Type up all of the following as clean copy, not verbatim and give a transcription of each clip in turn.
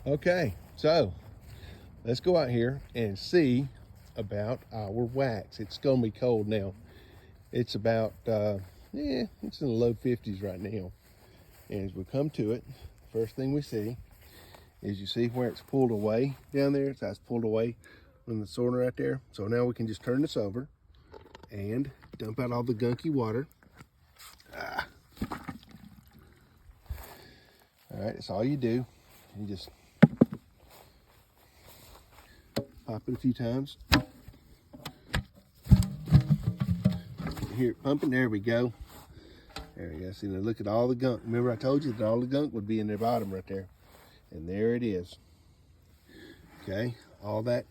Okay, so let's go out here and see about our wax. It's gonna be cold now. It's about, it's in the low 50s right now. And as we come to it, first thing we see is you see where it's pulled away down there. It's pulled away from the sorter right there. So now we can just turn this over and dump out all the gunky water. All right, that's all you do. You just pop it a few times. Hear it pumping. There we go. There we go. See, now look at all the gunk. Remember I told you that all the gunk would be in the bottom right there. And there it is. Okay, all that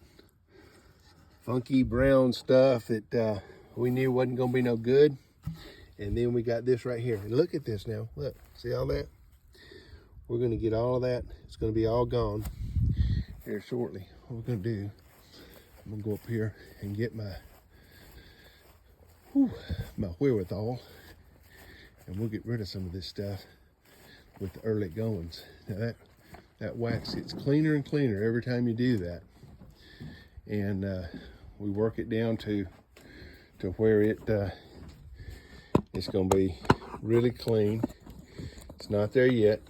funky brown stuff that we knew wasn't gonna be no good. And then we got this right here. And look at this now. Look, see all that? We're gonna get all of that. It's gonna be all gone here shortly. What we're gonna do, I'm gonna go up here and get my wherewithal, and we'll get rid of some of this stuff with the early goings. Now that wax gets cleaner and cleaner every time you do that, and we work it down to where it's going to be really clean. It's not there yet.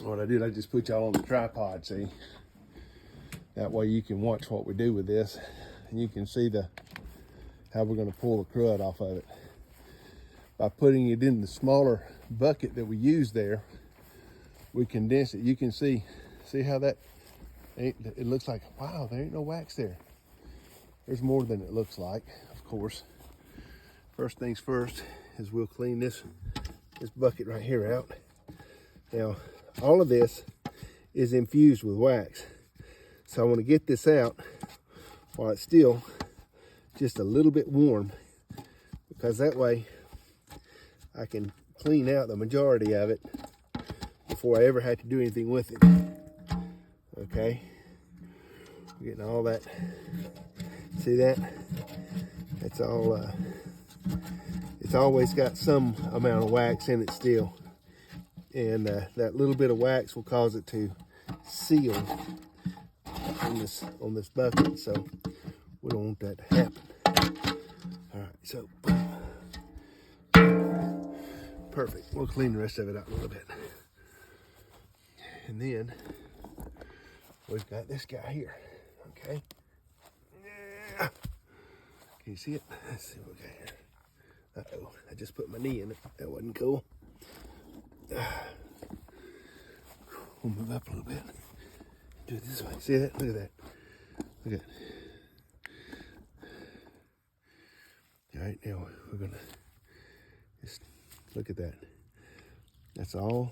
What I did, I just put y'all on the tripod, see? That way you can watch what we do with this, and you can see how we're going to pull the crud off of it. By putting it in the smaller bucket that we use there, we condense it. You can see how that, it looks like, wow, there ain't no wax there. There's more than it looks like, of course. First things first is we'll clean this bucket right here out. Now, all of this is infused with wax. So I want to get this out while it's still just a little bit warm, because that way I can clean out the majority of it before I ever had to do anything with it. Okay, we're getting all that. See that? It's all, it's always got some amount of wax in it still. And that little bit of wax will cause it to seal on this bucket. So we don't want that to happen. All right, so perfect. We'll clean the rest of it out a little bit. And then we've got this guy here, okay? Yeah. Can you see it? Let's see what we got here. Uh-oh, I just put my knee in it. That wasn't cool. We'll move up a little bit. Do it this way. See that? Look at that. Look at it. All right, now we're gonna just look at that. That's all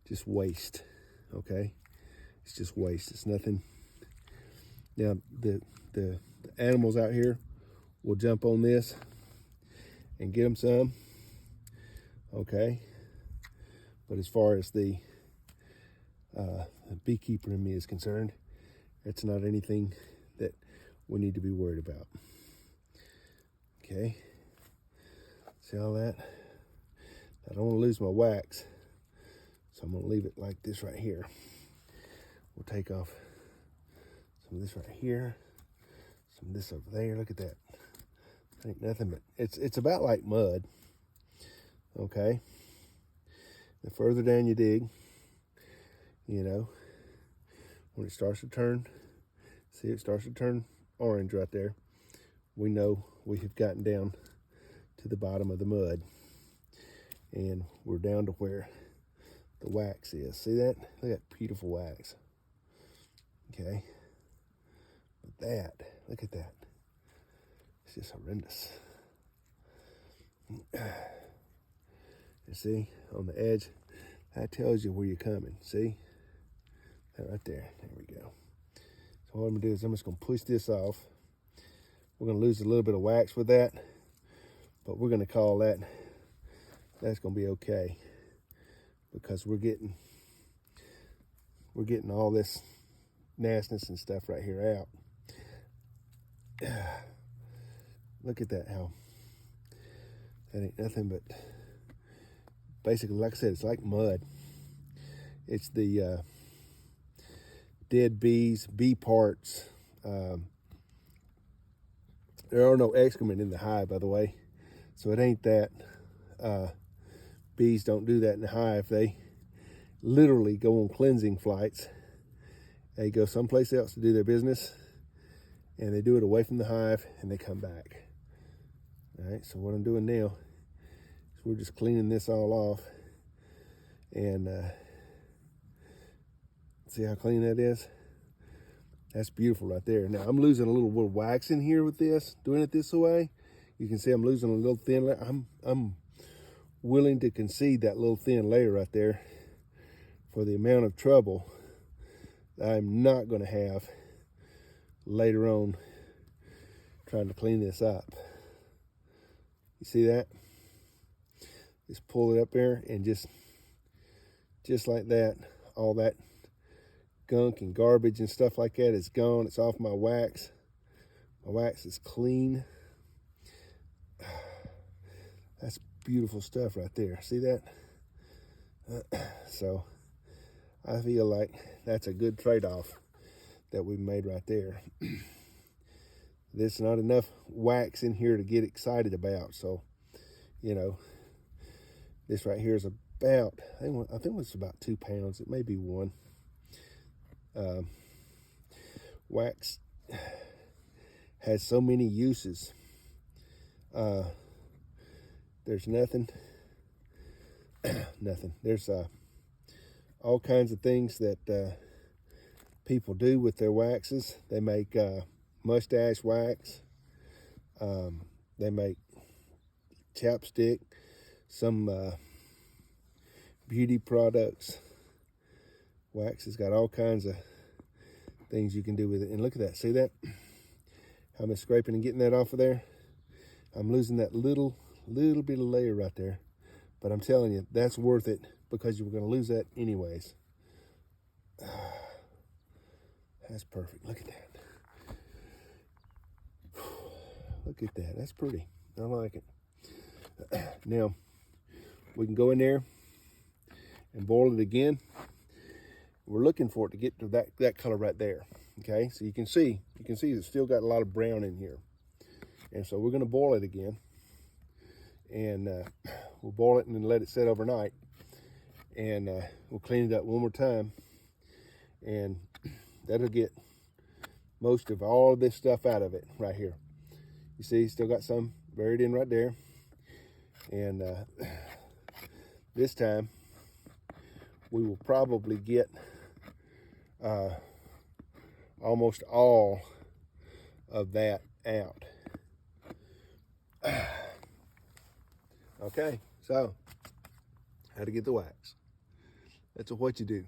just waste, okay? It's just waste. It's nothing. Now the animals out here will jump on this and get them some, okay? But as far as the beekeeper in me is concerned, it's not anything that we need to be worried about. Okay, see all that? I don't want to lose my wax, so I'm going to leave it like this right here. We'll take off some of this right here, some of this over there. Look at that. Ain't nothing but, it's about like mud, okay? The further down you dig, you know, when it starts to turn, see it starts to turn orange right there, we know we have gotten down to the bottom of the mud, and we're down to where the wax is. See that? Look at that beautiful wax. Okay, but that, look at that. It's just horrendous. You see, on the edge, that tells you where you're coming. See? That right there. There we go. So what I'm gonna do is I'm just gonna push this off. We're gonna lose a little bit of wax with that, but we're gonna call that's gonna be okay, because we're getting all this nastiness and stuff right here out. Look at that, how that ain't nothing but basically, like I said, it's like mud. It's the dead bees, bee parts. There are no excrement in the hive, by the way, so it ain't that. Bees don't do that in the hive. They literally go on cleansing flights. They go someplace else to do their business, and they do it away from the hive, and they come back. All right, so what I'm doing now is we're just cleaning this all off, and see how clean that is? That's beautiful right there. Now I'm losing a little bit of wax in here with this, doing it this way. You can see I'm losing a little thin layer. I'm willing to concede that little thin layer right there for the amount of trouble that I'm not going to have later on trying to clean this up. You see that? Just pull it up there, and just like that, all that gunk and garbage and stuff like that is gone. It's off my wax. My wax is clean. That's beautiful stuff right there. See that? So I feel like that's a good trade-off that we made right there. There's not enough wax in here to get excited about. So, you know, this right here is about, I think it's about 2 pounds. It may be 1. Wax has so many uses. There's nothing. There's all kinds of things that people do with their waxes. They make mustache wax. They make chapstick, some beauty products. Wax has got all kinds of things you can do with it. And look at that. See that? How I'm scraping and getting that off of there. I'm losing that little bit of layer right there. But I'm telling you, that's worth it, because you were going to lose that anyways. That's perfect. Look at that. Look at that. That's pretty. I like it. Now, we can go in there and boil it again. We're looking for it to get to that color right there. Okay, so you can see it's still got a lot of brown in here. And so we're going to boil it again. And we'll boil it and then let it set overnight. And we'll clean it up one more time. And that'll get most of all of this stuff out of it right here. You see, still got some buried in right there. And this time, we will probably get almost all of that out. Okay, so how to get the wax. That's what you do.